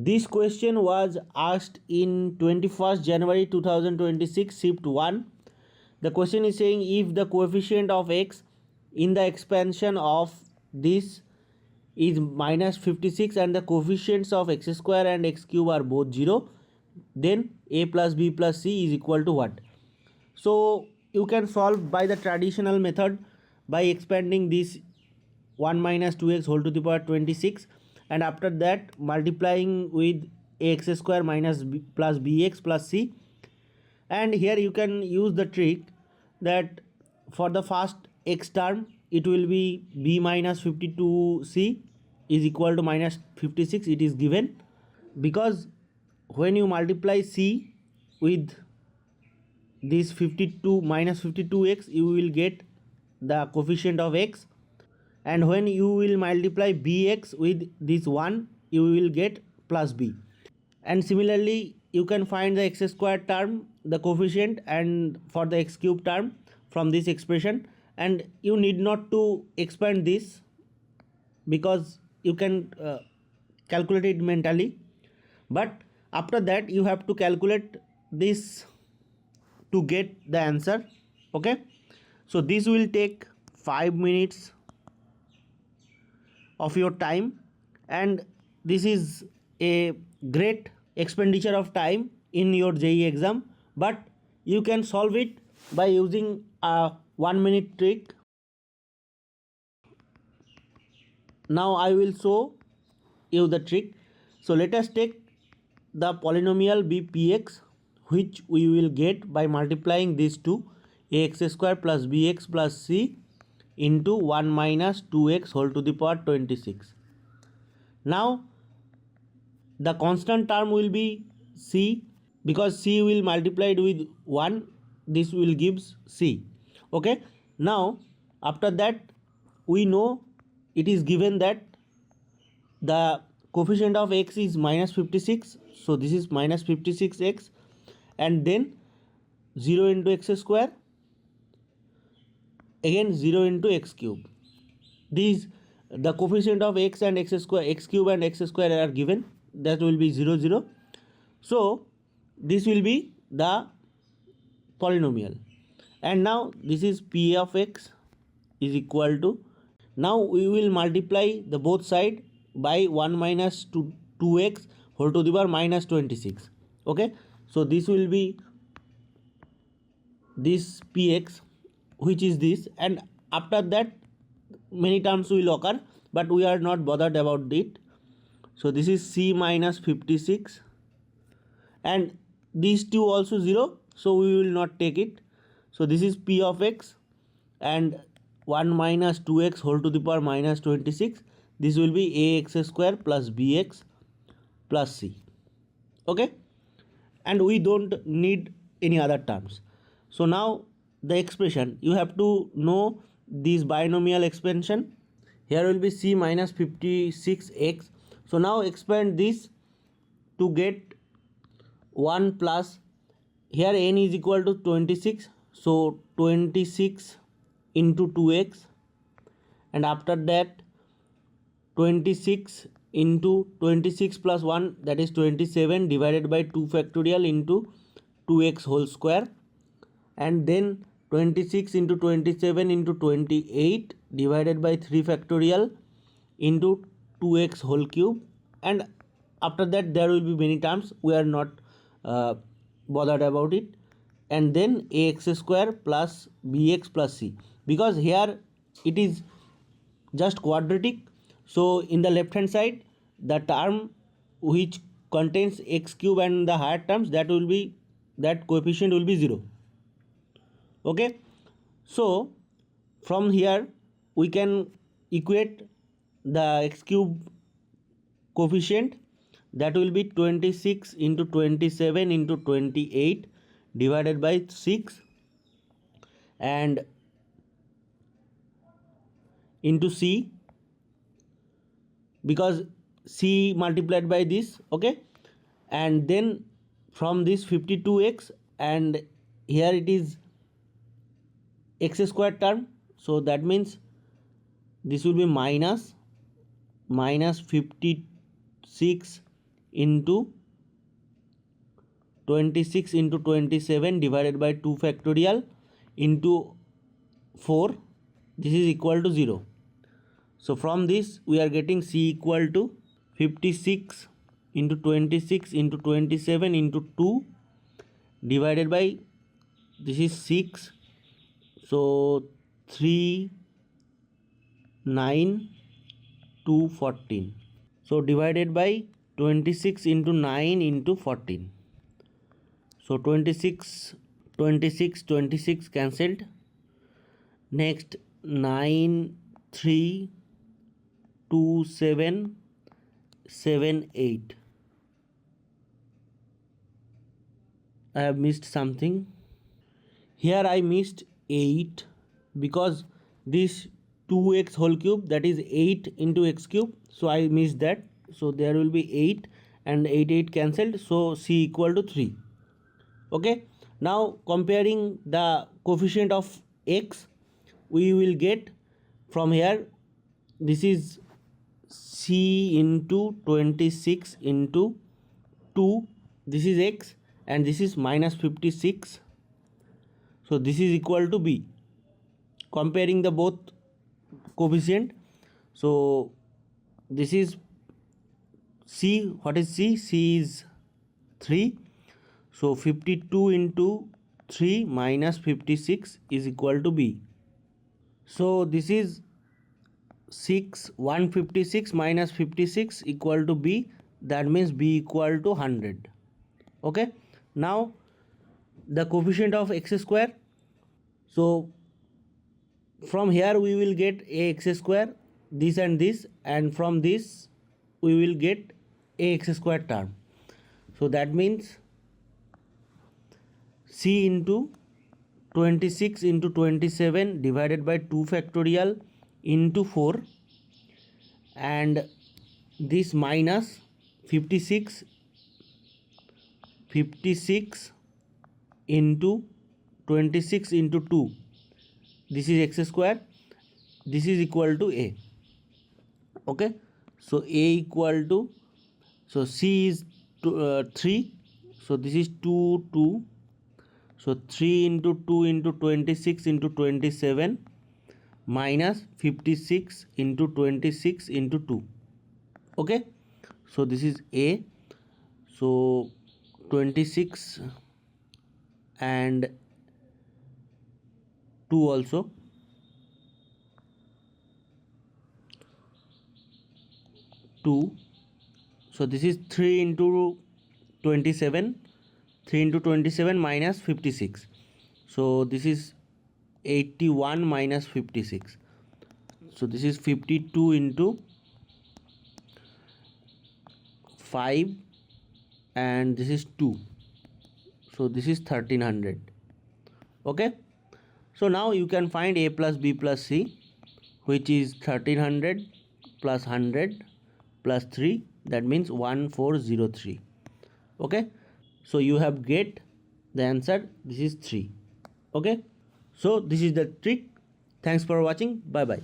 This question was asked in 21st January 2026 shift 1. The question is saying if the coefficient of x in the expansion of this is minus 56 and the coefficients of x square and x cube are both 0, then a plus b plus c is equal to what? So you can solve by the traditional method by expanding this 1 minus 2x whole to the power 26, and after that multiplying with ax square minus b plus bx plus c. And here you can use the trick that for the first x term it will be b minus 52c is equal to minus 56. It is given because when you multiply c with this 52 minus 52x, you will get the coefficient of x, and when you will multiply bx with this 1, you will get plus b. And similarly you can find the x square term, the coefficient, and for the x cube term from this expression, and you need not to expand this because you can calculate it mentally, but after that you have to calculate this to get the answer. Okay, so this will take 5 minutes of your time, and this is a great expenditure of time in your JEE exam, but you can solve it by using a 1 minute trick. Now I will show you the trick. So let us take the polynomial bpx, which we will get by multiplying these two, ax square plus bx plus c into 1 minus 2x whole to the power 26. Now the constant term will be c, because c will multiplied with 1, this will gives c. Okay, now after that we know it is given that the coefficient of x is minus 56, so this is minus 56x, and then 0 into x square, again 0 into x cube. These the coefficient of x and x square, x cube and x square are given, that will be 0 0. So this will be the polynomial, and now this is p of x is equal to, now we will multiply the both side by 1 minus 2x whole to the power minus 26. Okay, so this will be this px, which is this, and after that many terms will occur, but we are not bothered about it. So this is c minus 56, and these two also 0, so we will not take it. So this is p of x, and 1 minus 2x whole to the power minus 26, this will be ax square plus bx plus c. Okay, and we don't need any other terms. So now the expression, you have to know this binomial expansion. Here will be c minus 56x. So now expand this to get 1 plus, here n is equal to 26, so 26 into 2x, and after that 26 into 26 plus 1, that is 27, divided by 2 factorial into 2x whole square, and then 26 into 27 into 28 divided by 3 factorial into 2x whole cube, and after that there will be many terms, we are not bothered about it, and then ax square plus bx plus c, because here it is just quadratic. So in the left hand side, the term which contains x cube and the higher terms, that will be, that coefficient will be 0. Okay, so from here we can equate the x cube coefficient, that will be 26 into 27 into 28 divided by 6 and into c, because c multiplied by this. Okay, and then from this 52x, and here it is x square term, so that means this will be minus 56 into 26 into 27 divided by 2 factorial into 4. This is equal to 0. So from this we are getting C equal to 56 into 26 into 27 into 2 divided by, this is 6, so 3, 9, 2, 14. So divided by 26 into 9 into 14. So 26, 26, 26 cancelled. Next 9, 3, 2, 7, 7, 8. I have missed something. Here I missed 8 because this 2x whole cube, that is 8 into x cube. So I missed that. So there will be 8 and 8, 8 cancelled. So C equal to 3. Okay. Now comparing the coefficient of x, we will get from here, this is C into 26 into 2, this is x, and this is minus 56. So this is equal to B. Comparing the both coefficient, so this is C. What is C? C is 3. So 52 into 3 minus 56 is equal to B. So this is 6, 156 minus 56 equal to B. That means B equal to 100. Okay. Now the coefficient of x square. So from here we will get ax square, this and this, and from this we will get ax square term. So that means C into 26 into 27 divided by 2 factorial into 4, and this minus 56 into 26 into 2, this is x square, this is equal to A. Okay. So A equal to, so C is 3, so this is 2, 2. So 3 into 2 into 26 into 27 minus 56 into 26 into 2. Okay. So this is A. So 26 and 2 also. So this is 3 into 27, 3 into 27 minus 56. So this is 81 minus 56. So this is 52 into 5, and this is 2. So this is 1300. Okay. So now you can find a plus b plus c, which is 1300 plus 100 plus 3, that means 1403. Okay. So you have get the answer, this is 3. Okay. So this is the trick. Thanks for watching. Bye bye.